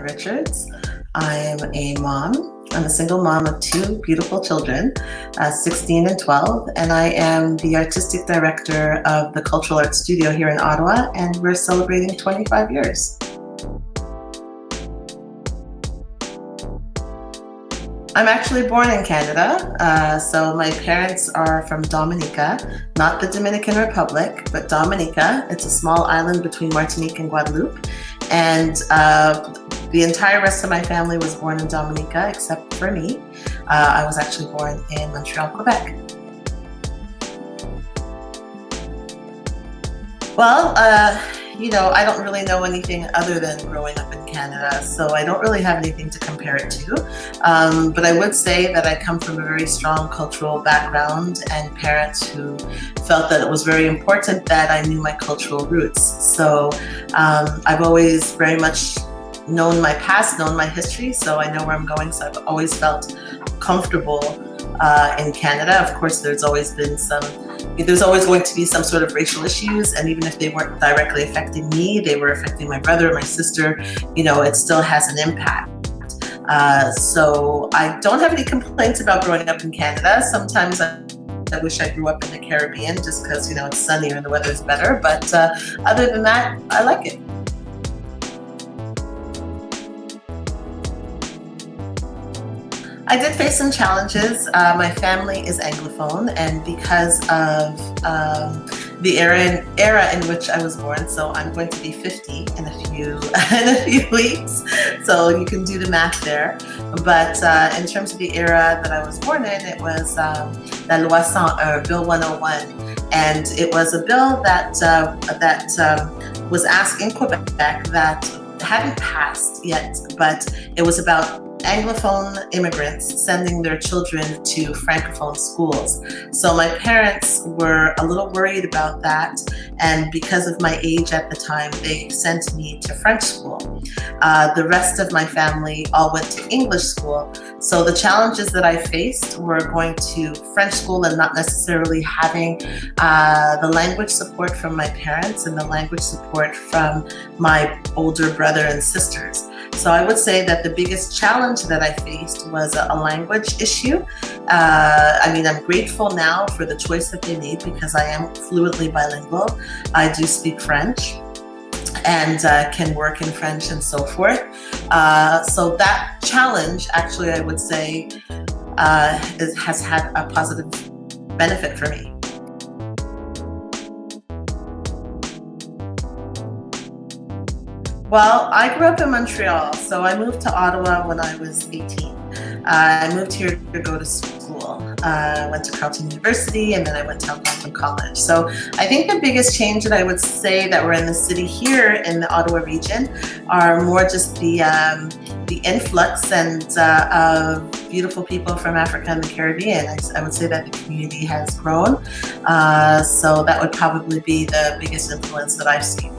Richards. I'm a mom. I'm a single mom of two beautiful children, 16 and 12, and I am the artistic director of the Cultural Arts Studio here in Ottawa, and we're celebrating 25 years. I'm actually born in Canada, so my parents are from Dominica, not the Dominican Republic, but Dominica. It's a small island between Martinique and Guadeloupe, and the entire rest of my family was born in Dominica, except for me. I was actually born in Montreal, Quebec. Well, you know, I don't really know anything other than growing up in Canada, so I don't really have anything to compare it to. But I would say that I come from a very strong cultural background and parents who felt that it was very important that I knew my cultural roots. So I've always very much known my past, known my history, so I know where I'm going. So I've always felt comfortable in Canada. Of course, there's always going to be some sort of racial issues, and even if they weren't directly affecting me, they were affecting my brother, my sister, you know, it still has an impact. So I don't have any complaints about growing up in Canada. Sometimes I wish I grew up in the Caribbean just because, you know, it's sunnier and the weather's better, but other than that, I like it. I did face some challenges. My family is Anglophone, and because of the era in which I was born, so I'm going to be 50 in a few weeks, so you can do the math there. But in terms of the era that I was born in, it was La Loi 101, Bill 101, and it was a bill that was asked in Quebec that hadn't passed yet, but it was about Anglophone immigrants sending their children to Francophone schools. So my parents were a little worried about that, and because of my age at the time, they sent me to French school. The rest of my family all went to English school. So the challenges that I faced were going to French school and not necessarily having the language support from my parents and the language support from my older brother and sisters. So I would say that the biggest challenge that I faced was a language issue. I mean, I'm grateful now for the choice that they made because I am fluently bilingual. I do speak French and can work in French and so forth. So that challenge, actually, I would say, has had a positive benefit for me. Well, I grew up in Montreal, so I moved to Ottawa when I was 18. I moved here to go to school. I went to Carleton University, and then I went to Algonquin College. So I think the biggest change that I would say that we're in the city here in the Ottawa region are more just the influx and of beautiful people from Africa and the Caribbean. I would say that the community has grown. So that would probably be the biggest influence that I've seen.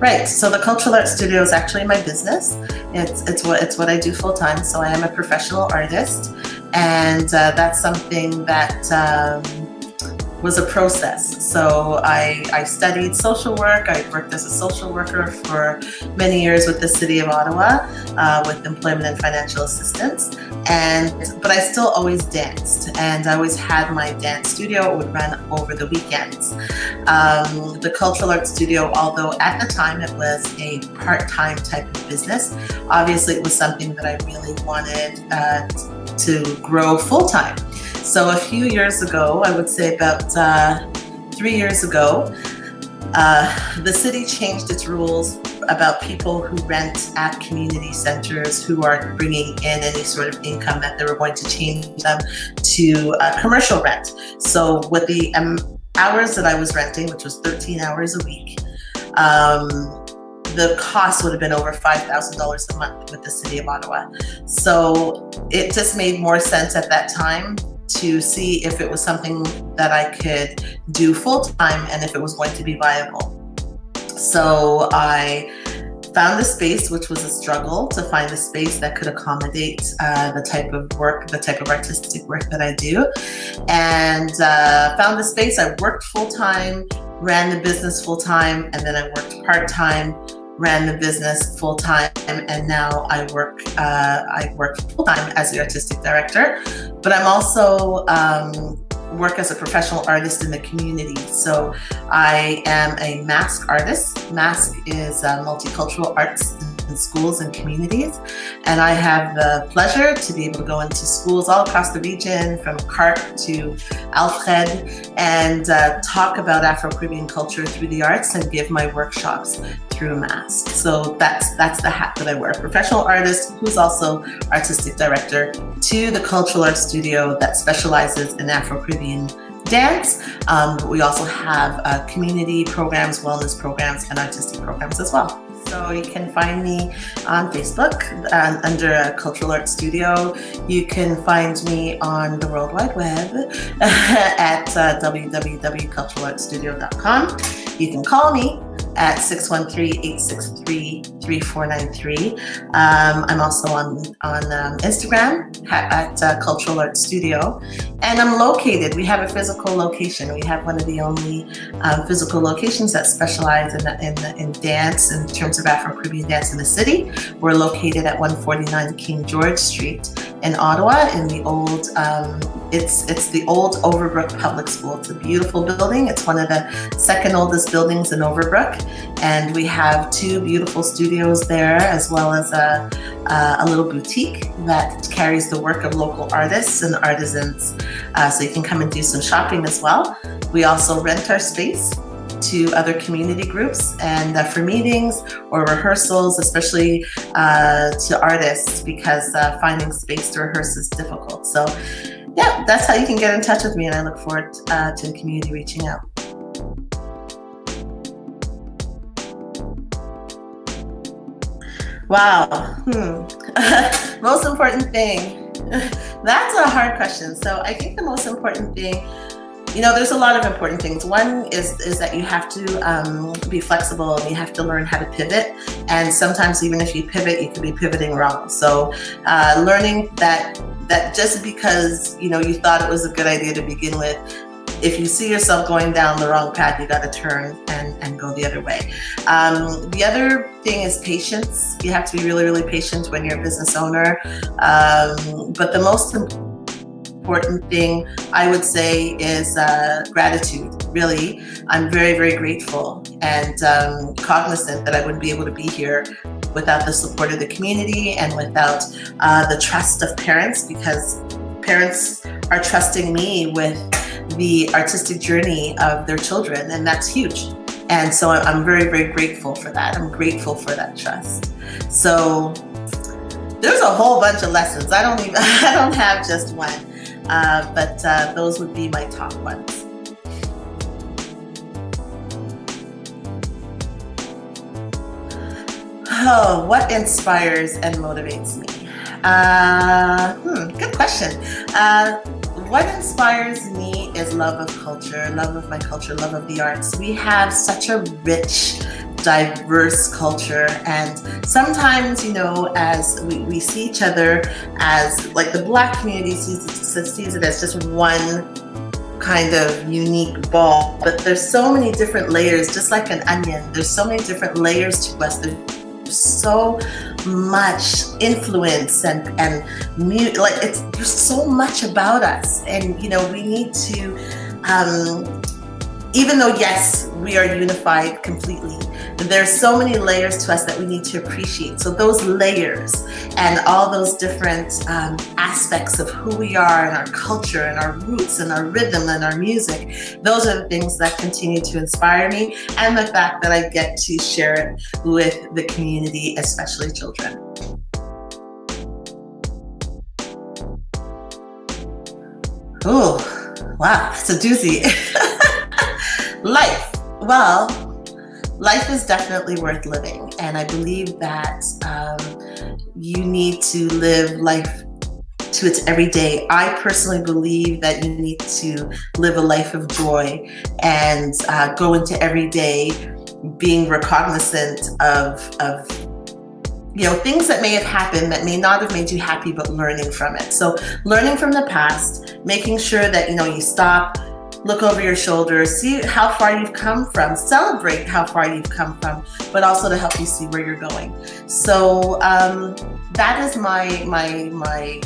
Right, so the Cultural Arts Studio is actually my business. It's what I do full time. So I am a professional artist, and that's something that was a process. So I studied social work. I worked as a social worker for many years with the City of Ottawa with employment and financial assistance. But I still always danced, and I always had my dance studio. It would run over the weekends. The Cultural Arts Studio, although at the time it was a part-time type of business, obviously it was something that I really wanted to grow full-time. So a few years ago, I would say about 3 years ago, the city changed its rules about people who rent at community centers who are bringing in any sort of income, that they were going to change them to commercial rent. So with the hours that I was renting, which was 13 hours a week, the cost would have been over $5,000 a month with the City of Ottawa. So it just made more sense at that time to see if it was something that I could do full-time and if it was going to be viable. So I found a space, which was a struggle to find a space that could accommodate the type of work, the type of artistic work that I do, and found a space. I worked full-time ran the business full-time, and then I worked part-time, ran the business full-time, and now I work full-time as the artistic director. But I'm also work as a professional artist in the community. So I am a mask artist. Mask is multicultural arts in schools and communities. And I have the pleasure to be able to go into schools all across the region, from CARP to Alfred, and talk about Afro-Caribbean culture through the arts and give my workshops through mask. So that's the hat that I wear. Professional artist who's also artistic director to the cultural arts studio that specializes in Afro-Caribbean dance. We also have community programs, wellness programs, and artistic programs as well. So you can find me on Facebook under Cultural Arts Studio. You can find me on the World Wide Web at www.culturalartstudio.com. You can call me at 613-863-3493. I'm also on Instagram at Cultural Arts Studio. And I'm located, we have a physical location. We have one of the only physical locations that specialize in dance, in terms of Afro-Caribbean dance in the city. We're located at 149 King George Street in Ottawa, in the old, it's the old Overbrook Public School. It's a beautiful building. It's one of the second oldest buildings in Overbrook. And we have 2 beautiful studios there, as well as a little boutique that carries the work of local artists and artisans. So you can come and do some shopping as well. We also rent our space to other community groups and for meetings or rehearsals, especially to artists, because finding space to rehearse is difficult. So yeah, that's how you can get in touch with me, and I look forward to the community reaching out. Wow. Most important thing. That's a hard question. So I think the most important thing, you know, there's a lot of important things. One is that you have to be flexible, and you have to learn how to pivot. And sometimes even if you pivot, you could be pivoting wrong. So learning that just because, you know, you thought it was a good idea to begin with, if you see yourself going down the wrong path, you got to turn and go the other way. The other thing is patience. You have to be really, really patient when you're a business owner. But the most important thing I would say is gratitude. Really, I'm very, very grateful and cognizant that I wouldn't be able to be here without the support of the community and without the trust of parents, because parents are trusting me with the artistic journey of their children, and that's huge. And so I'm very, very grateful for that. I'm grateful for that trust. So there's a whole bunch of lessons. I don't have just one, but those would be my top ones. Oh, what inspires and motivates me? Good question. What inspires me is love of culture, love of my culture, love of the arts. We have such a rich, diverse culture, and sometimes, you know, as we see each other as, like, the Black community sees it as just one kind of unique ball, but there's so many different layers, just like an onion. There's so many different layers to us. There's so much influence and like, there's so much about us, and you know, we need to even though yes, we are unified completely, there's so many layers to us that we need to appreciate. So those layers and all those different aspects of who we are and our culture and our roots and our rhythm and our music, those are the things that continue to inspire me, and the fact that I get to share it with the community, especially children. Oh, wow, it's a doozy. Life. Well, life is definitely worth living, and I believe that you need to live life to its everyday. I personally believe that you need to live a life of joy and go into every day being recognizant of you know, things that may have happened that may not have made you happy, but learning from it. So learning from the past, making sure that, you know, you stop, look over your shoulder, see how far you've come from, celebrate how far you've come from, but also to help you see where you're going. So that is my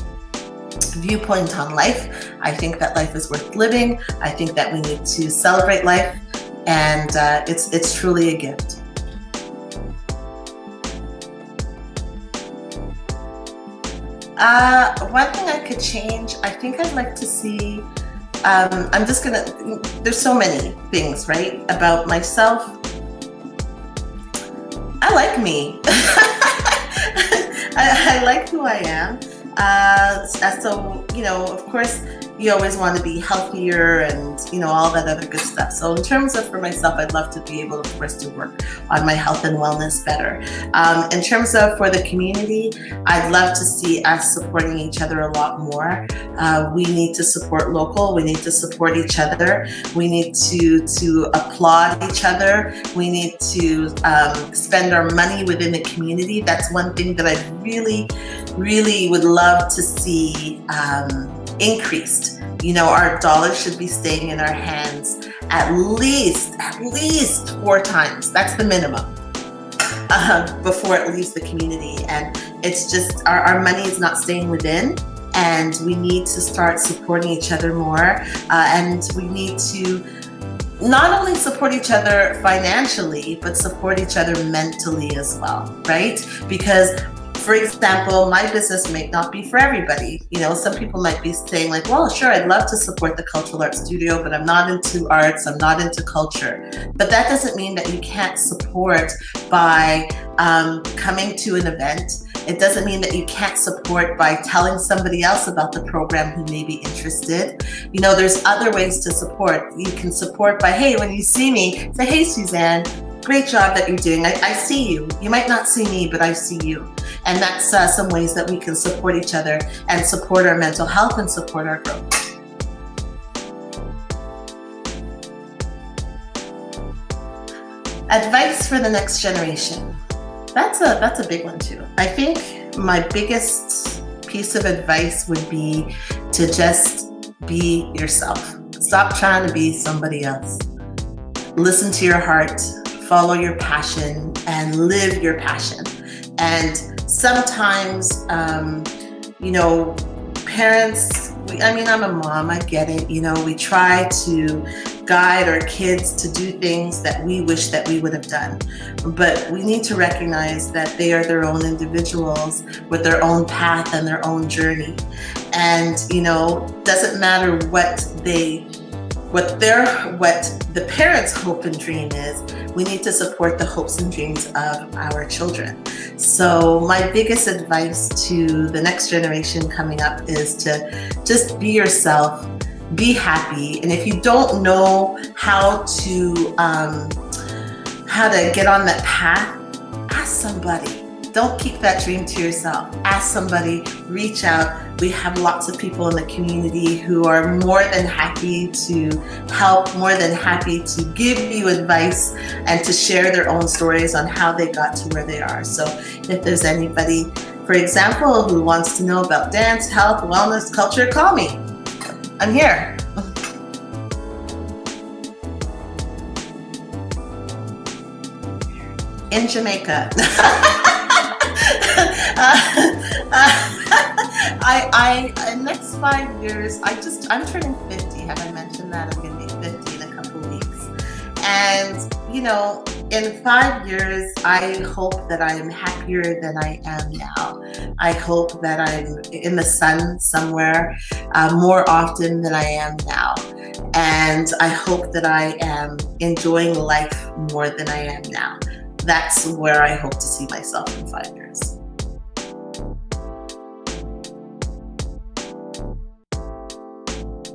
viewpoint on life. I think that life is worth living. I think that we need to celebrate life, and it's truly a gift. One thing I could change, I think I'd like to see, there's so many things, right, about myself. I like me. I like who I am. So, you know, of course, you always want to be healthier and, you know, all that other good stuff. So in terms of for myself, I'd love to be able, of course, to work on my health and wellness better. In terms of for the community, I'd love to see us supporting each other a lot more. We need to support local. We need to support each other. We need to applaud each other. We need to spend our money within the community. That's one thing that I really, really would love to see increased. You know, our dollars should be staying in our hands at least 4 times. That's the minimum before it leaves the community. And it's just our money is not staying within, and we need to start supporting each other more. And we need to not only support each other financially, but support each other mentally as well, right? Because, for example, my business may not be for everybody. You know, some people might be saying like, well, sure, I'd love to support the cultural arts studio, but I'm not into arts, I'm not into culture. But that doesn't mean that you can't support by coming to an event. It doesn't mean that you can't support by telling somebody else about the program who may be interested. You know, there's other ways to support. You can support by, hey, when you see me, say, hey, Suzanne, great job that you're doing. I see you. You might not see me, but I see you. And that's some ways that we can support each other and support our mental health and support our growth. Advice for the next generation. That's a big one too. I think my biggest piece of advice would be to just be yourself. Stop trying to be somebody else. Listen to your heart, follow your passion, and live your passion. And sometimes, you know, parents, I mean, I'm a mom, I get it. You know, we try to guide our kids to do things that we wish that we would have done. But we need to recognize that they are their own individuals with their own path and their own journey. And, you know, doesn't matter what the parents' hope and dream is, we need to support the hopes and dreams of our children. So my biggest advice to the next generation coming up is to just be yourself, be happy. And if you don't know how to get on that path, ask somebody. Don't keep that dream to yourself. Ask somebody, reach out. We have lots of people in the community who are more than happy to help, more than happy to give you advice and to share their own stories on how they got to where they are. So if there's anybody, for example, who wants to know about dance, health, wellness, culture, call me. I'm here. In Jamaica. In next 5 years, I'm turning 50. Have I mentioned that? I'm going to be 50 in a couple of weeks. And, you know, in 5 years, I hope that I'm happier than I am now. I hope that I'm in the sun somewhere more often than I am now. And I hope that I am enjoying life more than I am now. That's where I hope to see myself in 5 years.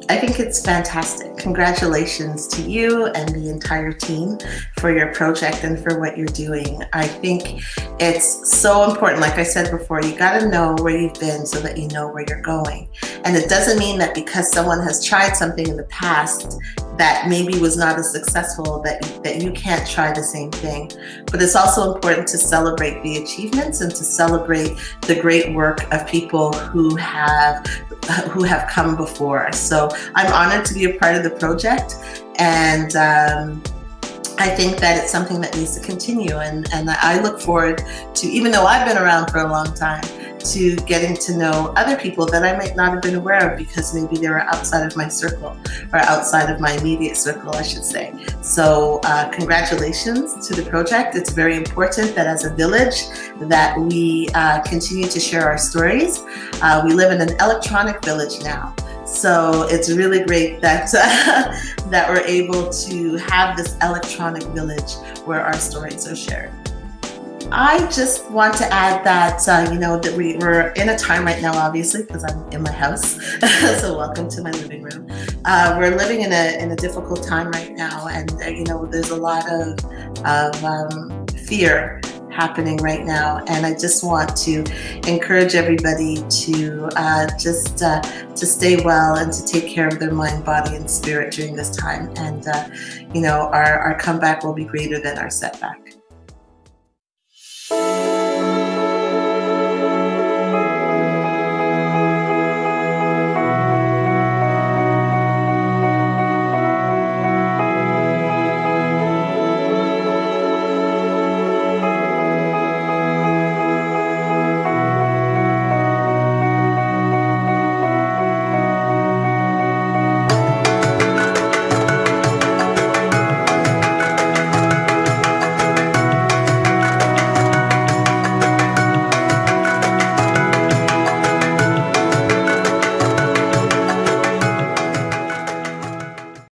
I think it's fantastic. Congratulations to you and the entire team for your project and for what you're doing. I think it's so important. Like I said before, you got to know where you've been so that you know where you're going. And it doesn't mean that because someone has tried something in the past that maybe was not as successful that you can't try the same thing. But it's also important to celebrate the achievements and to celebrate the great work of people who have come before us. So I'm honored to be a part of the the project, and I think that it's something that needs to continue, and I look forward to, even though I've been around for a long time, to getting to know other people that I might not have been aware of because maybe they were outside of my circle, or outside of my immediate circle, I should say. So congratulations to the project. It's very important that as a village that we continue to share our stories. We live in an electronic village now. So it's really great that that we're able to have this electronic village where our stories are shared. I just want to add that, you know, that we're in a time right now, obviously, because I'm in my house. So welcome to my living room. We're living in a difficult time right now, and you know, there's a lot of fear happening right now, and I just want to encourage everybody to to stay well and to take care of their mind, body, and spirit during this time. And you know, our comeback will be greater than our setback.